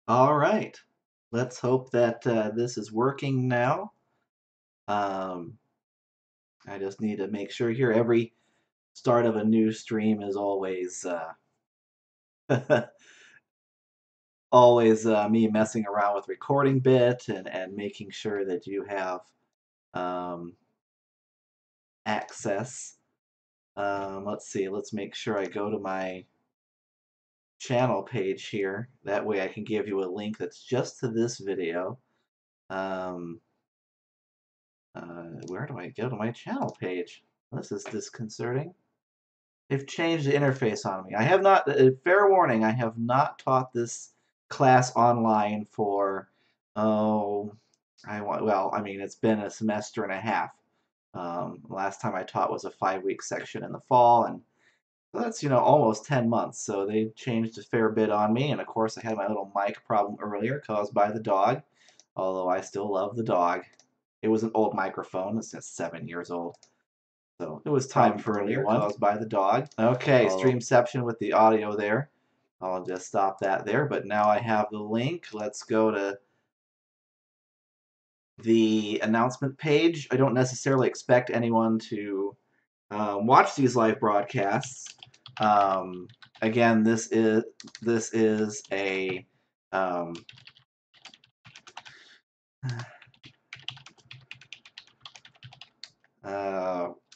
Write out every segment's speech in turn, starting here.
All right. Let's hope that this is working now. Um, I just need to make sure here every start of a new stream is always always me messing around with recording bit and making sure that you have um, access. Let's see. Let's make sure I go to my channel page here. That way I can give you a link that's just to this video. Um, where do I go to my channel page? This is disconcerting. They've changed the interface on me. I have not, fair warning, I have not taught this class online for, oh, well, I mean, it's been a semester and a half. Last time I taught was a 5-week section in the fall, and that's, almost 10 months. So they changed a fair bit on me, and of course I had my little mic problem earlier caused by the dog, although I still love the dog. It was an old microphone, it's just 7 years old. So it was time for a new one. Caused by the dog. Okay, Streamception with the audio there. I'll just stop that there, but now I have the link. Let's go to the announcement page. I don't necessarily expect anyone to watch these live broadcasts. Again, this is a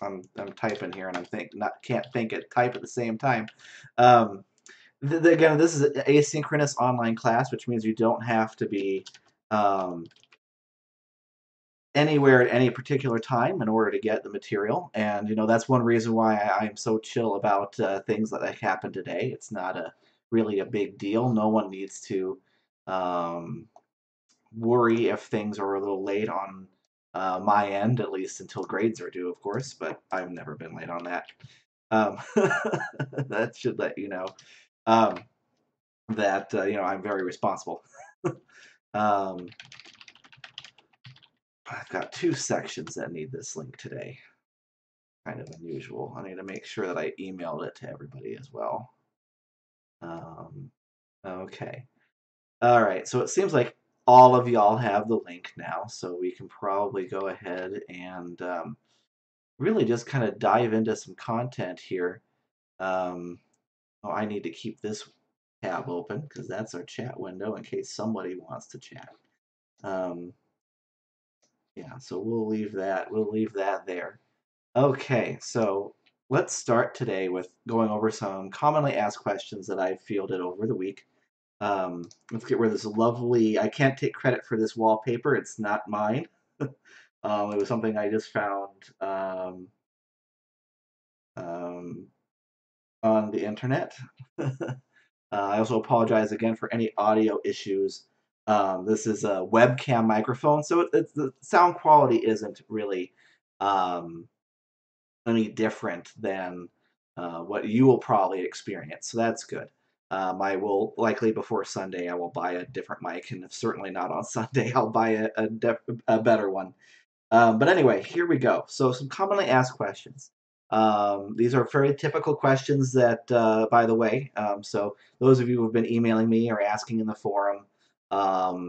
I'm typing here and can't think it type at the same time. Again, this is an asynchronous online class, which means you don't have to be um, anywhere at any particular time in order to get the material. And that's one reason why I'm so chill about things that happen today. It's not really a big deal. No one needs to um, worry if things are a little late on my end, at least until grades are due, of course. But I've never been late on that. Um, that should let you know um, that I'm very responsible. um, I've got 2 sections that need this link today. Kind of unusual. I need to make sure that I emailed it to everybody as well. Okay. All right. So it seems like all of y'all have the link now, so we can probably go ahead and really just kind of dive into some content here. Oh, I need to keep this tab open because that's our chat window in case somebody wants to chat. Yeah, so we'll leave that. We'll leave that there. Okay, so let's start today with going over some commonly asked questions that I've fielded over the week. Let's get rid of this lovely. I can't take credit for this wallpaper. It's not mine. It was something I just found um, on the internet. I also apologize again for any audio issues. This is a webcam microphone, so the sound quality isn't really um, any different than what you will probably experience. So that's good. I will likely before Sunday I will buy a different mic, and if certainly not on Sunday, I'll buy a better one. But anyway, here we go. So some commonly asked questions. These are very typical questions that, by the way, so those of you who have been emailing me or asking in the forum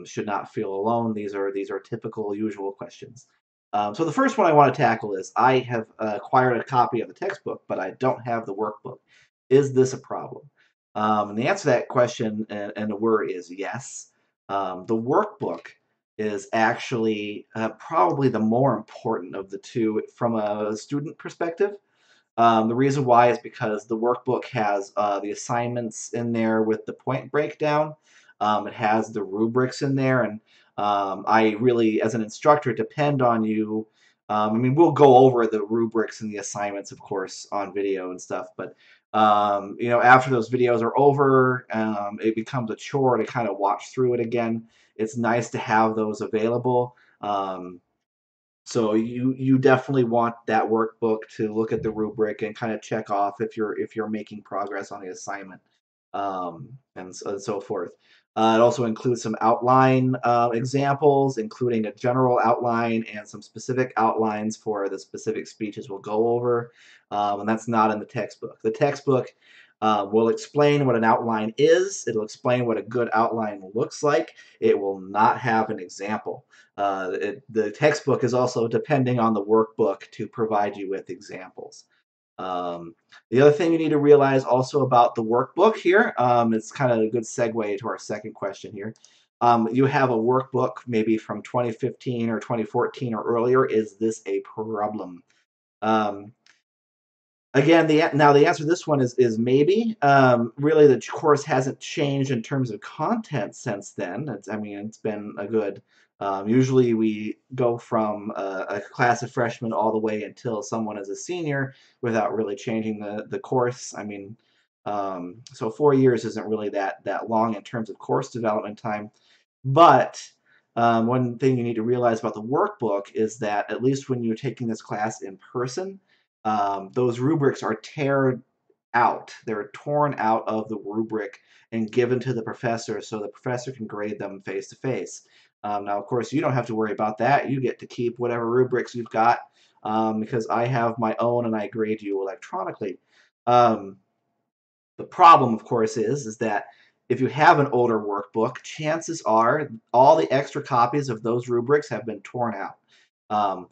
should not feel alone. These are typical, usual questions. So the first one I want to tackle is I have acquired a copy of the textbook, but I don't have the workbook. Is this a problem? And the answer to that question in a word is yes. The workbook is actually probably the more important of the two from a student perspective. The reason why is because the workbook has the assignments in there with the point breakdown. It has the rubrics in there, and I really, as an instructor, depend on you. I mean, we'll go over the rubrics and the assignments, of course, on video and stuff, but after those videos are over, it becomes a chore to kind of watch through it again. It's nice to have those available. So you definitely want that workbook to look at the rubric and kind of check off if you're making progress on the assignment, and so forth. It also includes some outline examples, including a general outline and some specific outlines for the specific speeches we'll go over, and that's not in the textbook. The textbook Will explain what an outline is. It'll explain what a good outline looks like. It will not have an example. The textbook is also depending on the workbook to provide you with examples. Um, the other thing you need to realize also about the workbook here, it's kind of a good segue to our second question here. You have a workbook maybe from 2015 or 2014 or earlier. Is this a problem? Um, Again, now the answer to this one is maybe. Really, the course hasn't changed in terms of content since then. I mean, it's been a good. Usually, we go from a class of freshmen all the way until someone is a senior without really changing the course. I mean, so 4 years isn't really that long in terms of course development time. But one thing you need to realize about the workbook is that at least when you're taking this class in person, those rubrics are teared out. They're torn out of the rubric and given to the professor so the professor can grade them face to face. Now, of course, you don't have to worry about that. You get to keep whatever rubrics you've got because I have my own and I grade you electronically. Um, the problem, of course, is that if you have an older workbook, chances are all the extra copies of those rubrics have been torn out. Um,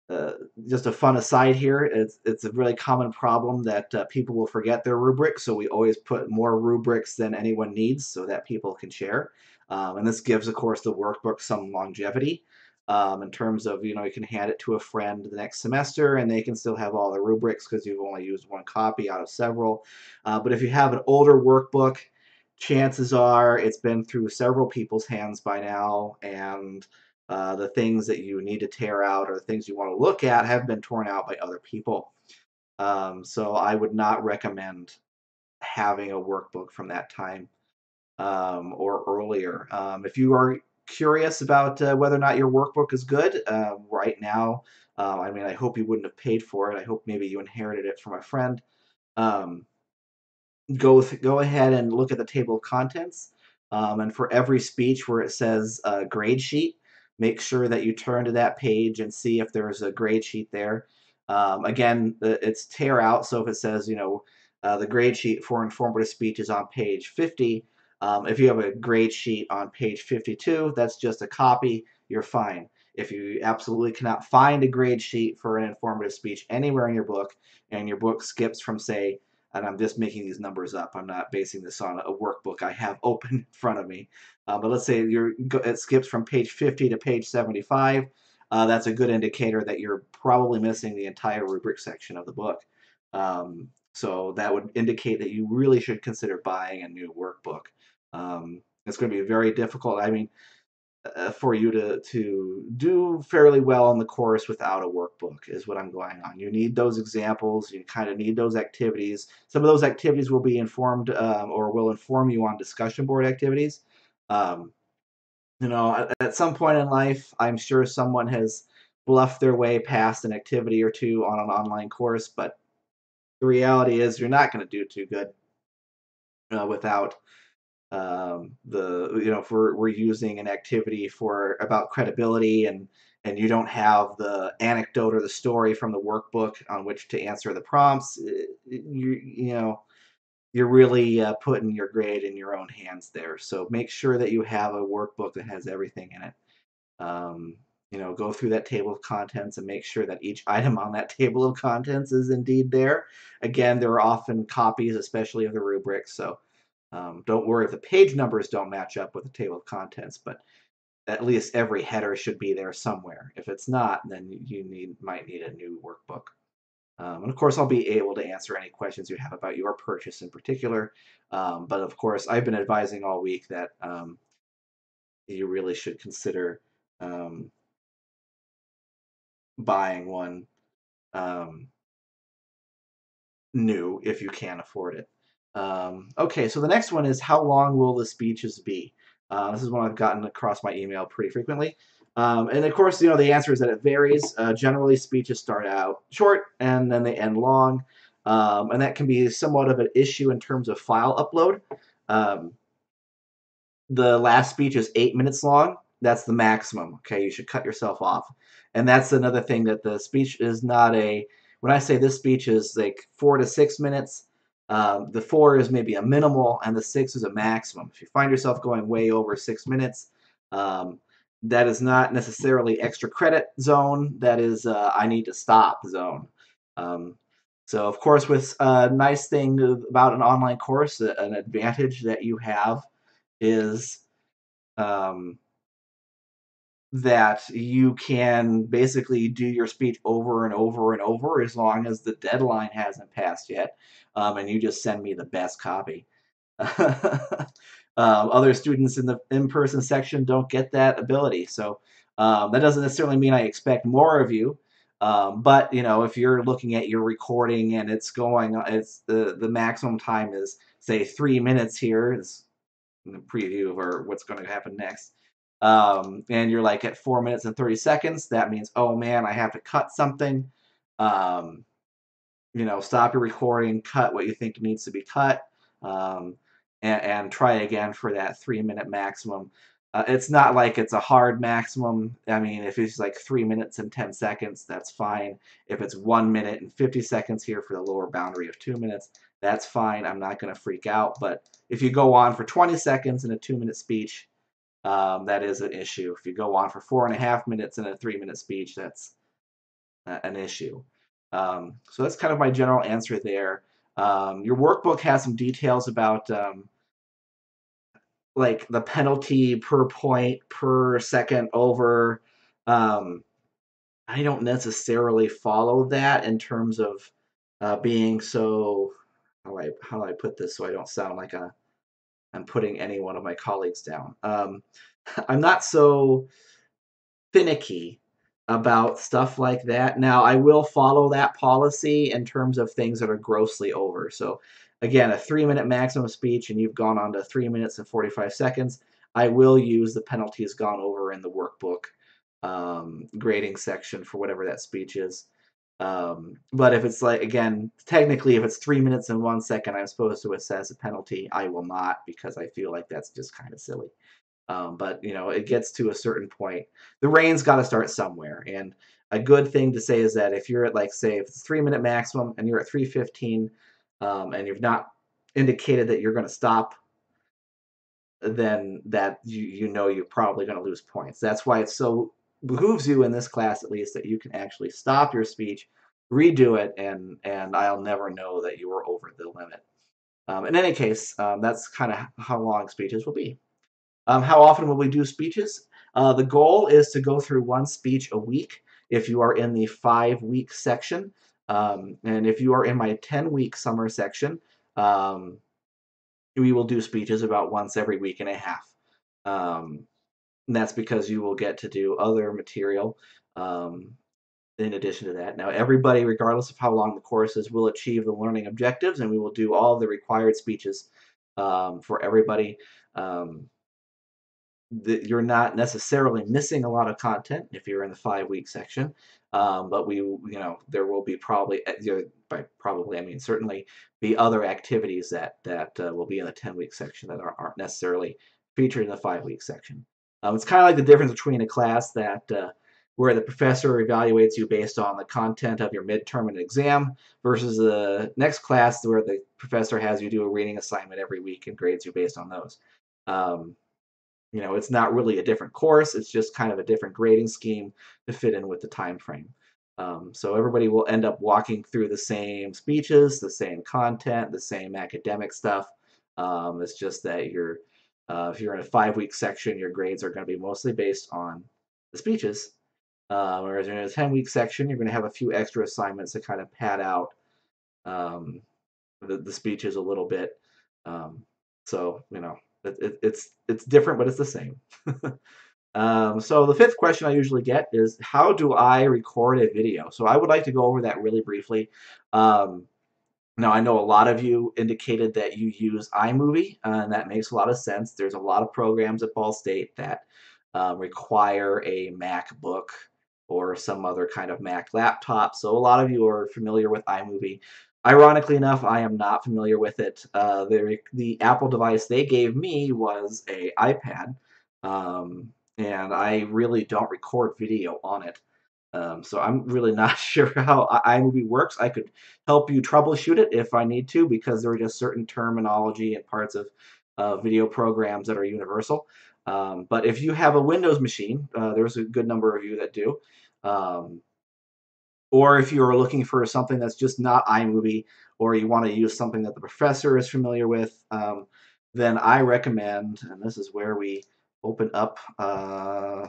uh, just a fun aside here, it's a really common problem that people will forget their rubrics, so we always put more rubrics than anyone needs so that people can share. And this gives, of course, the workbook some longevity in terms of, you can hand it to a friend the next semester and they can still have all the rubrics because you've only used one copy out of several. But if you have an older workbook, chances are it's been through several people's hands by now, and the things that you need to tear out or the things you want to look at have been torn out by other people. So I would not recommend having a workbook from that time or earlier. If you are curious about whether or not your workbook is good right now, I mean, I hope you wouldn't have paid for it. I hope maybe you inherited it from a friend. Um, go ahead and look at the table of contents. And for every speech where it says grade sheet, make sure that you turn to that page and see if there's a grade sheet there. Again, it's tear out, so if it says, the grade sheet for informative speech is on page 50, if you have a grade sheet on page 52, that's just a copy, you're fine. If you absolutely cannot find a grade sheet for an informative speech anywhere in your book, and your book skips from, say, and I'm just making these numbers up. I'm not basing this on a workbook I have open in front of me. But let's say it skips from page 50 to page 75. That's a good indicator that you're probably missing the entire rubric section of the book. So that would indicate that you really should consider buying a new workbook. It's going to be very difficult. I mean, for you to do fairly well in the course without a workbook is what I'm going on. You need those examples. You kind of need those activities. Some of those activities will be informed or will inform you on discussion board activities. Um, at some point in life, I'm sure someone has bluffed their way past an activity or two on an online course, but the reality is you're not going to do too good without the if we're using an activity for about credibility and you don't have the anecdote or the story from the workbook on which to answer the prompts, you're really putting your grade in your own hands there. So make sure that you have a workbook that has everything in it. um, go through that table of contents and make sure that each item on that table of contents is indeed there. Again, there are often copies, especially of the rubrics, so don't worry if the page numbers don't match up with the table of contents, but at least every header should be there somewhere. If it's not, then you might need a new workbook. And of course, I'll be able to answer any questions you have about your purchase in particular. But of course, I've been advising all week that you really should consider um, buying one um, new if you can afford it. Okay, so the next one is how long will the speeches be? This is one I've gotten across my email pretty frequently. And of course, the answer is that it varies. Generally, speeches start out short and then they end long. And that can be somewhat of an issue in terms of file upload. Um, the last speech is 8 minutes long. That's the maximum. Okay, you should cut yourself off. And that's another thing, that the speech is not a. When I say this speech is like 4 to 6 minutes, The 4 is maybe a minimal, and the 6 is a maximum. If you find yourself going way over 6 minutes, um, that is not necessarily extra credit zone. That is I need to stop zone. Um, so, of course, with a nice thing about an online course, an advantage that you have is um, that you can basically do your speech over and over and over as long as the deadline hasn't passed yet, and you just send me the best copy. Other students in the in-person section don't get that ability, so that doesn't necessarily mean I expect more of you. But if you're looking at your recording and it's the maximum time is say 3 minutes here is in the preview of what's going to happen next. And you're like at 4 minutes and 30 seconds, that means, oh man, I have to cut something. Um, stop your recording, cut what you think needs to be cut, um, and try again for that 3 minute maximum. It's not like it's a hard maximum. I mean, if it's like 3 minutes and 10 seconds, that's fine. If it's 1 minute and 50 seconds here for the lower boundary of 2 minutes, that's fine. I'm not going to freak out. But if you go on for 20 seconds in a 2 minute speech, that is an issue. If you go on for 4.5 minutes in a 3 minute speech, that's an issue. So that's kind of my general answer there. Your workbook has some details about like the penalty per point per second over. Um, I don't necessarily follow that in terms of being so. How do I put this so I don't sound like I'm putting any one of my colleagues down? I'm not so finicky about stuff like that. Now, I will follow that policy in terms of things that are grossly over. So, again, a 3 minute maximum speech and you've gone on to 3 minutes and 45 seconds, I will use the penalties gone over in the workbook grading section for whatever that speech is. But if it's like, again, technically, if it's 3 minutes and 1 second, I'm supposed to assess a penalty, I will not because I feel like that's just kind of silly. But it gets to a certain point. The reign's got to start somewhere, and a good thing to say is that if you're at like say if it's 3 minute maximum and you're at 3:15, and you've not indicated that you're going to stop, then that you're probably going to lose points. That's why it so behooves you in this class at least that you can actually stop your speech, redo it, and I'll never know that you were over the limit. In any case, that's kind of how long speeches will be. How often will we do speeches? The goal is to go through one speech a week if you are in the 5 week section. And if you are in my 10 week summer section, um, we will do speeches about once every week and a half. And that's because you will get to do other material in addition to that. Now, everybody, regardless of how long the course is, will achieve the learning objectives, and we will do all the required speeches for everybody. That you're not necessarily missing a lot of content if you're in the 5 week section, but there will be probably by probably I mean certainly be other activities that will be in the 10 week section that aren't necessarily featured in the 5 week section. It's kind of like the difference between a class that where the professor evaluates you based on the content of your midterm and exam versus the next class where the professor has you do a reading assignment every week and grades you based on those. Um, it's not really a different course. It's just kind of a different grading scheme to fit in with the time frame. So everybody will end up walking through the same speeches, the same content, the same academic stuff. It's just that if you're in a 5 week section, your grades are going to be mostly based on the speeches. Whereas in a 10 week section, you're going to have a few extra assignments to kind of pad out um, the speeches a little bit. So it's different, but it's the same. So the fifth question I usually get is, how do I record a video? So I would like to go over that really briefly. Um, Now, I know a lot of you indicated that you use iMovie, and that makes a lot of sense. There's a lot of programs at Ball State that require a MacBook or some other kind of Mac laptop. So a lot of you are familiar with iMovie. Ironically enough, I am not familiar with it. The Apple device they gave me was a iPad, and I really don't record video on it. So I'm really not sure how iMovie works. I could help you troubleshoot it if I need to, because there are just certain terminology and parts of video programs that are universal. But if you have a Windows machine, there's a good number of you that do. Um, or if you're looking for something that's just not iMovie, or you want to use something that the professor is familiar with, then I recommend, and this is where we open up our,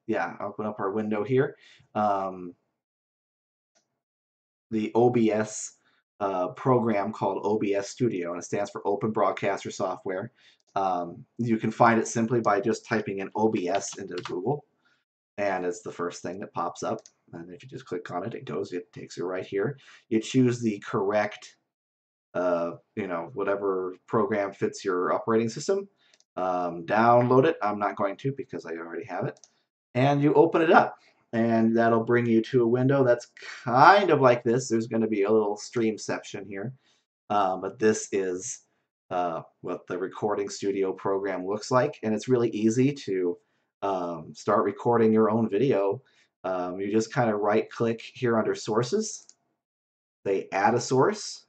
yeah, open up our window here. Um, the OBS program called OBS Studio, and it stands for Open Broadcaster Software. You can find it simply by just typing in OBS into Google, and it's the first thing that pops up. And if you just click on it, it takes you right here. You choose the correct, whatever program fits your operating system. Download it. I'm not going to because I already have it. And you open it up, and that'll bring you to a window that's kind of like this. There's going to be a little streamception here, but this is what the recording studio program looks like, and it's really easy to start recording your own video. You just kind of right click here under sources, they add a source.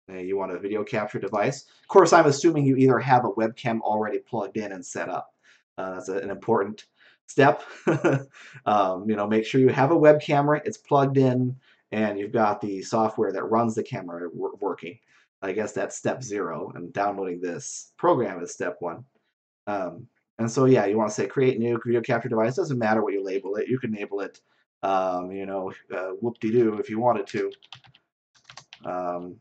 You want a video capture device. Of course, I'm assuming you either have a webcam already plugged in and set up. That's an important step. Make sure you have a web camera, it's plugged in, and you've got the software that runs the camera working. I guess that's step 0, and downloading this program is step 1. Um, and so, yeah, you want to say create new video capture device. Doesn't matter what you label it. You can label it, whoop-de-doo if you wanted to. Um,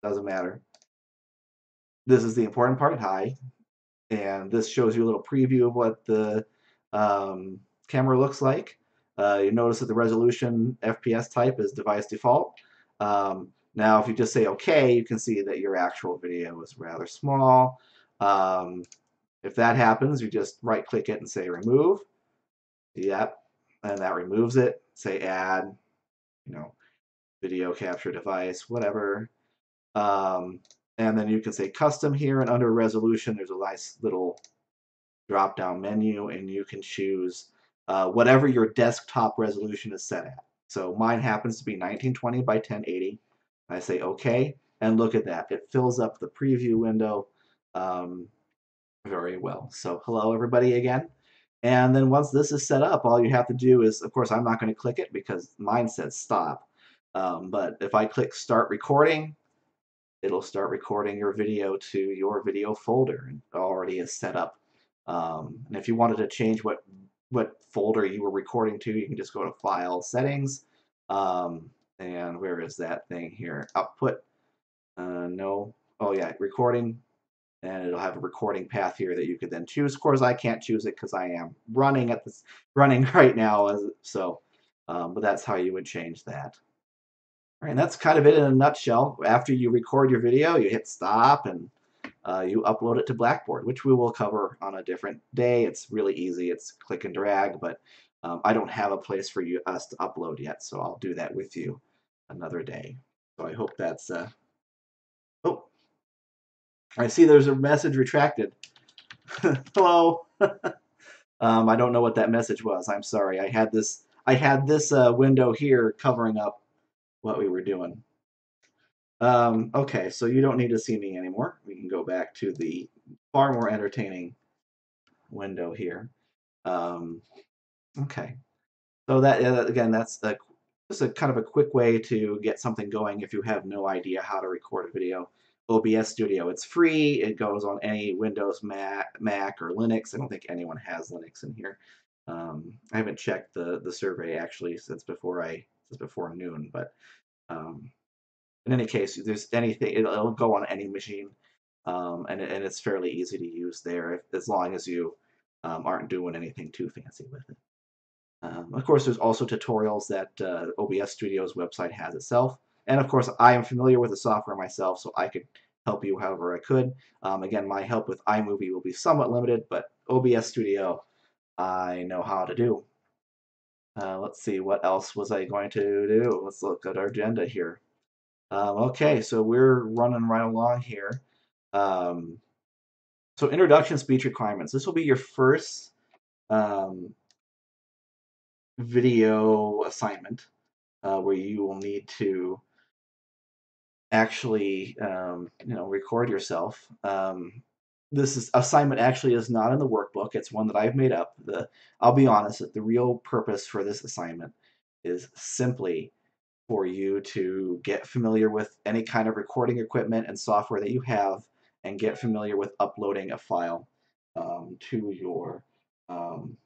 doesn't matter. This is the important part, hi. And this shows you a little preview of what the camera looks like. You notice that the resolution FPS type is device default. Now, if you just say OK, you can see that your actual video is rather small. If that happens, you just right-click it and say remove. Yep, and that removes it. Say add, video capture device, whatever. And then you can say custom here, and under resolution, there's a nice little drop-down menu, and you can choose whatever your desktop resolution is set at. So mine happens to be 1920 by 1080. I say OK, and look at that. It fills up the preview window very well. So hello, everybody, again. And then once this is set up, all you have to do is, of course, I'm not going to click it because mine says stop. But if I click Start Recording, it'll start recording your video to your video folder, and it already is set up. And if you wanted to change what folder you were recording to, you can just go to File, Settings, and where is that thing here? Output. No. Oh yeah, Recording. And it'll have a recording path here that you could then choose. Of course, I can't choose it because I am running right now, but that's how you would change that. All right, and that's kind of it in a nutshell. After you record your video, you hit stop and you upload it to Blackboard, which we will cover on a different day. It's really easy. It's click and drag, but I don't have a place for us to upload yet, so I'll do that with you another day. So I hope that's... Oh, I see there's a message retracted. Hello. I don't know what that message was. I'm sorry. I had this window here covering up what we were doing. Okay, so you don't need to see me anymore. We can go back to the far more entertaining window here. Okay, so that again, that's just a kind of a quick way to get something going if you have no idea how to record a video. OBS Studio, it's free. It goes on any Windows, Mac, or Linux. I don't think anyone has Linux in here. I haven't checked the survey actually since before noon, but in any case, if there's anything, it'll go on any machine, and it's fairly easy to use there as long as you aren't doing anything too fancy with it. Of course, there's also tutorials that OBS Studio's website has itself. And of course, I am familiar with the software myself, so I could help you however I could. Again, my help with iMovie will be somewhat limited, but OBS Studio, I know how to do. Let's see, what else was I going to do? Let's look at our agenda here. Okay, so we're running right along here. So introduction speech requirements. This will be your first video assignment where you will need to actually, record yourself. Assignment actually is not in the workbook. It's one that I've made up. I'll be honest, the real purpose for this assignment is simply for you to get familiar with any kind of recording equipment and software that you have, and get familiar with uploading a file to your um,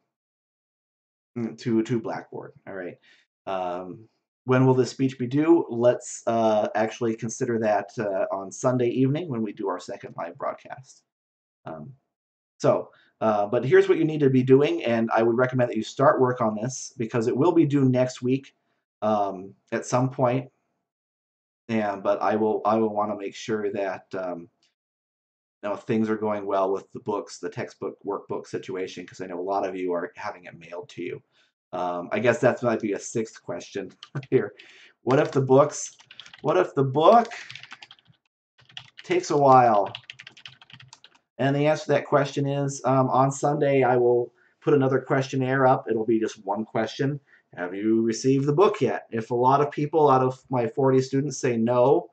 to Blackboard. All right. Um, when will this speech be due? Let's actually consider that on Sunday evening when we do our second live broadcast. Um, but here's what you need to be doing, and I would recommend that you start work on this because it will be due next week at some point. But I will want to make sure that things are going well with the books, the textbook workbook situation, because I know a lot of you are having it mailed to you. I guess that might be a sixth question here. What if the books? What if the book takes a while? And the answer to that question is on Sunday I will put another questionnaire up. It'll be just one question. Have you received the book yet? If a lot of people out of my 40 students say no,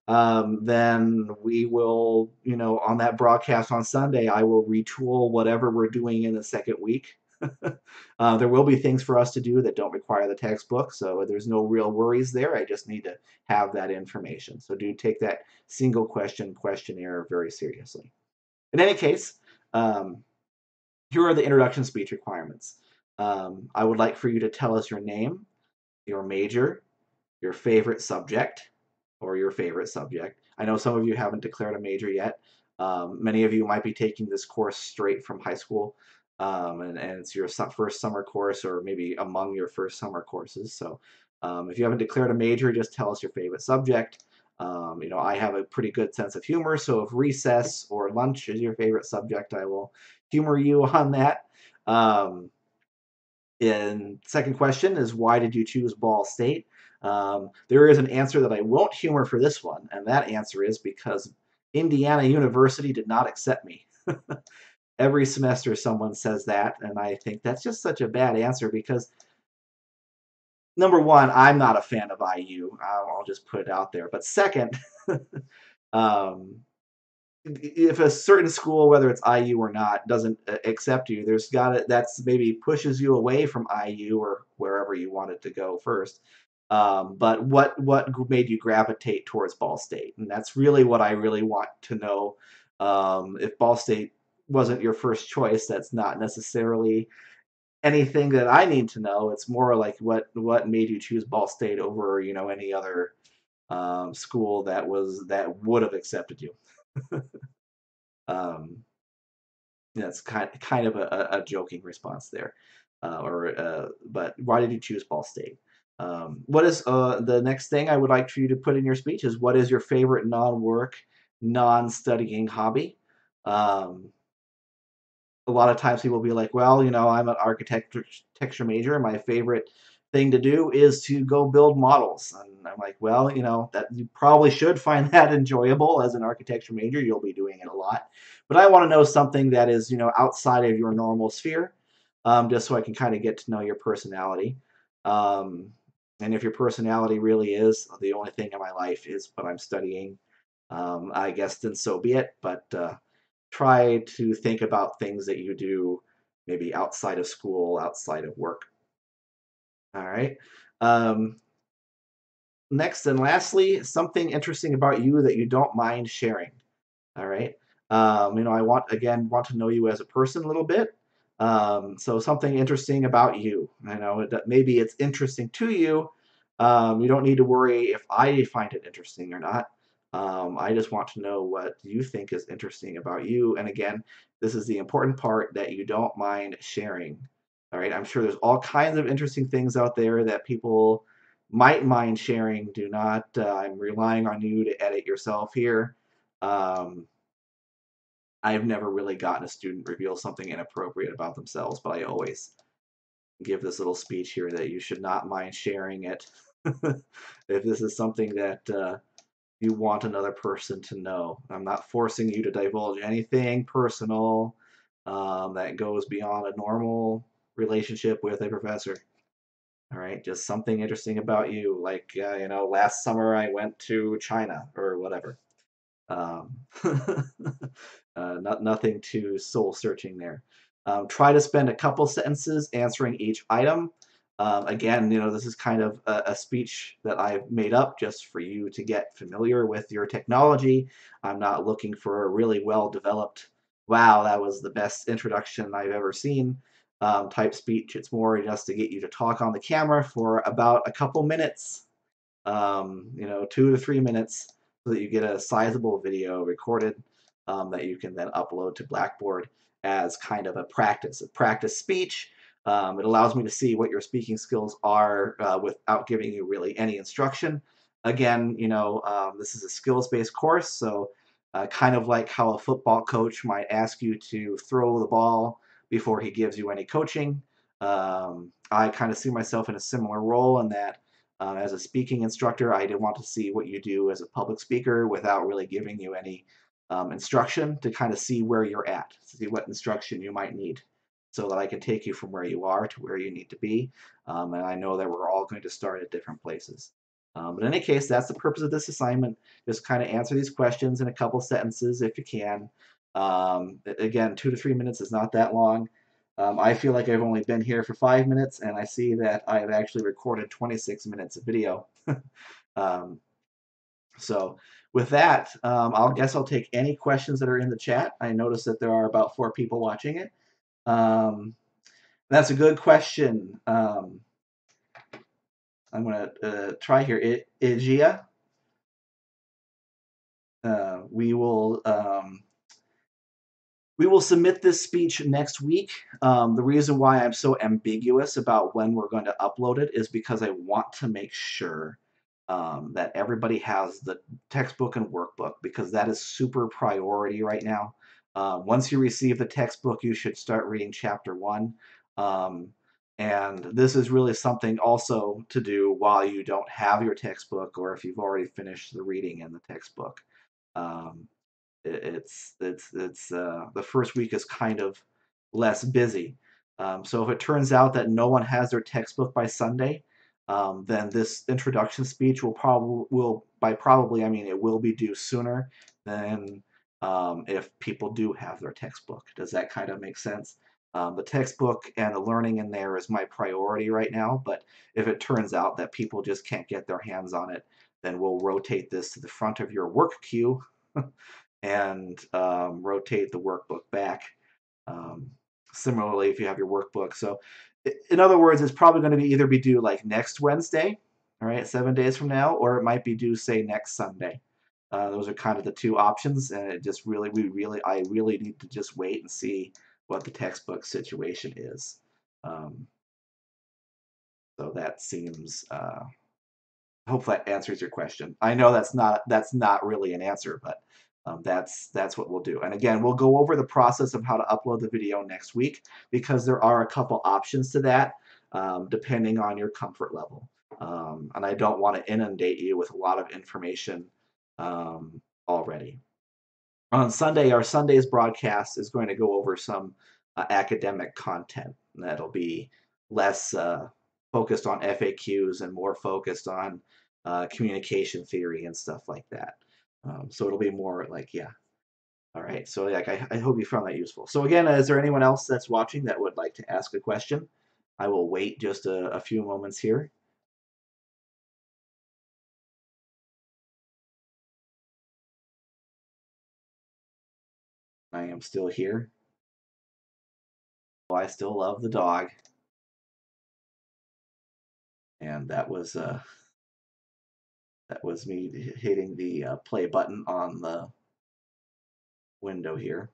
then we will, on that broadcast on Sunday, I will retool whatever we're doing in the second week. There will be things for us to do that don't require the textbook, so there's no real worries there. I just need to have that information. So do take that single question questionnaire very seriously. In any case, um, here are the introduction speech requirements. I would like for you to tell us your name, your major, your favorite subject, or your favorite subject. I know some of you haven't declared a major yet. Many of you might be taking this course straight from high school, and it's your first summer course, or maybe among your first summer courses. So if you haven't declared a major, just tell us your favorite subject. I have a pretty good sense of humor, so if recess or lunch is your favorite subject, I will humor you on that. And second question is, why did you choose Ball State? There is an answer that I won't humor for this one, and that answer is because Indiana University did not accept me. Every semester someone says that, and I think that's just such a bad answer because, number one, I'm not a fan of IU. I'll just put it out there. But second, um, if a certain school, whether it's IU or not, doesn't accept you, that's maybe pushes you away from IU or wherever you wanted to go first. But what made you gravitate towards Ball State? And that's really what I really want to know. If Ball State wasn't your first choice, that's not necessarily anything that I need to know. It's more like what made you choose Ball State over any other school that would have accepted you. Um, that's kind of a joking response there, but why did you choose Ball State? What is the next thing I would like for you to put in your speech is what is your favorite non-work, non-studying hobby? Um, a lot of times people will be like, well, I'm an architecture major. My favorite thing to do is to go build models. And I'm like, well, that you probably should find that enjoyable as an architecture major. You'll be doing it a lot. But I want to know something that is, outside of your normal sphere, just so I can kind of get to know your personality. Um, and if your personality really is the only thing in my life is what I'm studying, I guess then so be it. But try to think about things that you do maybe outside of school, outside of work. All right. Um, Next and lastly, something interesting about you that you don't mind sharing. All right. I want to know you as a person a little bit. So something interesting about you. I know that maybe it's interesting to you. You don't need to worry if I find it interesting or not. I just want to know what you think is interesting about you. And again, this is the important part that you don't mind sharing. All right. I'm sure there's all kinds of interesting things out there that people might mind sharing. Do not. I'm relying on you to edit yourself here. Um, I've never really gotten a student reveal something inappropriate about themselves, but I always give this little speech here that you should not mind sharing it if this is something that you want another person to know. I'm not forcing you to divulge anything personal that goes beyond a normal relationship with a professor. All right, just something interesting about you, like last summer I went to China or whatever. Um, nothing too soul searching there. Try to spend a couple sentences answering each item. Again, this is kind of a speech that I've made up just for you to get familiar with your technology. I'm not looking for a really well developed, wow, that was the best introduction I've ever seen type speech. It's more just to get you to talk on the camera for about a couple minutes, 2 to 3 minutes, so that you get a sizable video recorded that you can then upload to Blackboard as kind of a practice speech. It allows me to see what your speaking skills are without giving you really any instruction. Again, this is a skills-based course, so kind of like how a football coach might ask you to throw the ball before he gives you any coaching. I kind of see myself in a similar role in that as a speaking instructor, I did want to see what you do as a public speaker without really giving you any instruction, to kind of see where you're at, see what instruction you might need, so that I can take you from where you are to where you need to be. And I know that we're all going to start at different places. But in any case, that's the purpose of this assignment. Just kind of answer these questions in a couple sentences if you can. Again, 2 to 3 minutes is not that long. I feel like I've only been here for 5 minutes, and I see that I've actually recorded 26 minutes of video. um, so with that, I'll take any questions that are in the chat. I notice that there are about 4 people watching it. That's a good question. I'm going to try here. Igia, we will submit this speech next week. The reason why I'm so ambiguous about when we're going to upload it is because I want to make sure that everybody has the textbook and workbook, because that is super priority right now. Once you receive the textbook, you should start reading chapter 1. And this is really something also to do while you don't have your textbook, or if you've already finished the reading in the textbook. Um, it's the first week is kind of less busy. So if it turns out that no one has their textbook by Sunday, then this introduction speech I mean it will be due sooner than if people do have their textbook. Does that kind of make sense? The textbook and the learning in there is my priority right now, but if it turns out that people just can't get their hands on it, then we'll rotate this to the front of your work queue and rotate the workbook back. Um, Similarly, if you have your workbook. So in other words, it's probably going to either be due like next Wednesday, all right, 7 days from now, or it might be due, say, next Sunday. Those are kind of the two options, and it just I really need to just wait and see what the textbook situation is. So that seems hopefully that answers your question. I know that's not really an answer, but that's what we'll do. And again, we'll go over the process of how to upload the video next week, because there are a couple options to that depending on your comfort level. And I don't want to inundate you with a lot of information already. On Sunday, our Sunday's broadcast is going to go over some academic content that'll be less focused on FAQs and more focused on communication theory and stuff like that. So it'll be more like, yeah. All right. So like, I hope you found that useful. So again, is there anyone else that's watching that would like to ask a question? I will wait just a few moments here. I am still here. I still love the dog. And that was me hitting the play button on the window here.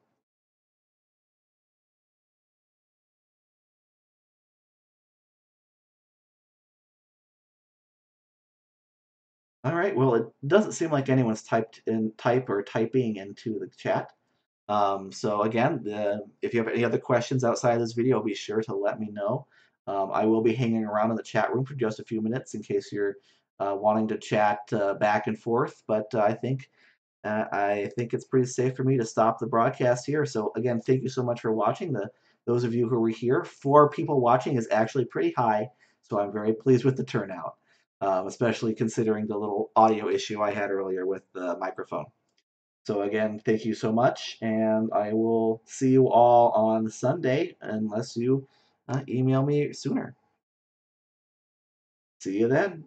All right, well, it doesn't seem like anyone's typing into the chat. So again, if you have any other questions outside of this video, be sure to let me know. I will be hanging around in the chat room for just a few minutes in case you're wanting to chat back and forth, but I think it's pretty safe for me to stop the broadcast here. So again, thank you so much for watching. Those of you who were here, 4 people watching is actually pretty high. So I'm very pleased with the turnout, especially considering the little audio issue I had earlier with the microphone. So again, thank you so much, and I will see you all on Sunday unless you email me sooner. See you then.